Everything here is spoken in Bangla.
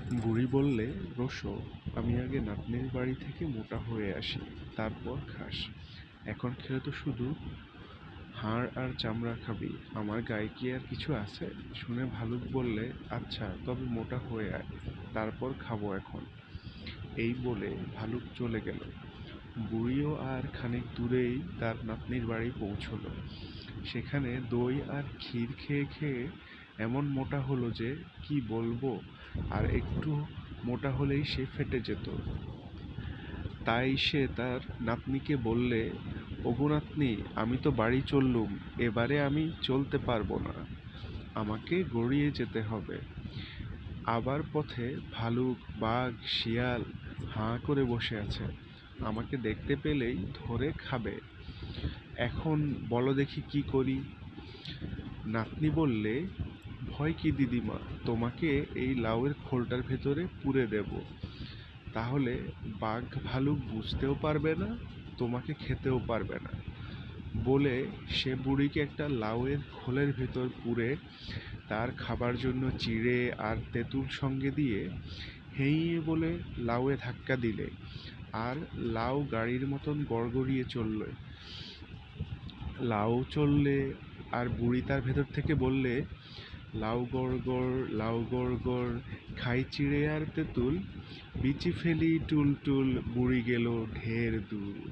বুড়ি বললে, রোসো, আমি আগে নাতনির বাড়ি থেকে মোটা হয়ে আসি, তারপর খাস। এখন খেলে তো শুধু হাড় আর চামড়া খাবি, আমার গায়ে কি আর কিছু আছে? শুনে ভালুক বললে, আচ্ছা, তবে মোটা হয়ে আয়, তারপর খাবো এখন। এই বলে ভালুক চলে গেল। বুড়িও আর খানিক দূরেই তার নাতনির বাড়ি পৌঁছল। সেখানে দই আর ক্ষীর খেয়ে খেয়ে এমন মোটা হলো যে কি বলবো, আর একটু মোটা হলেই সে ফেটে যেত। তাই সে তার নাতনিকে বললে, ওগো নাতনি, আমি তো বাড়ি চললুম, এবারে আমি চলতে পারবো না, আমাকে গড়িয়ে যেতে হবে। আবার পথে ভালুক, বাঘ, শিয়াল হাঁ করে বসে আছে, আমাকে দেখতে পেলেই ধরে খাবে। এখন বলো দেখি কি করি? নাতনি বললে, ভয় কি দিদিমা, তোমাকে এই লাউয়ের খোলটার ভেতরে পুরে দেব, তাহলে বাঘ ভালুক বুঝতেও পারবে না, তোমাকে খেতেও পারবে না। বলে সে বুড়িকে একটা লাউয়ের খোলের ভেতর পুরে তার খাবার জন্য চিড়ে আর তেঁতুল সঙ্গে দিয়ে হেঁইয়ে বলে লাউয়ে ধাক্কা দিলে, আর লাউ গাড়ির মতন গড়গড়িয়ে চললে। লাউ চললে, আর বুড়ি তার ভেতর থেকে বললে, লাউ গড় গড়, লাউ গড় গড়, খাই চিড়ে আর তেঁতুল, বিচি ফেলি টুল টুল, বুড়ি গেল ঢের দূর।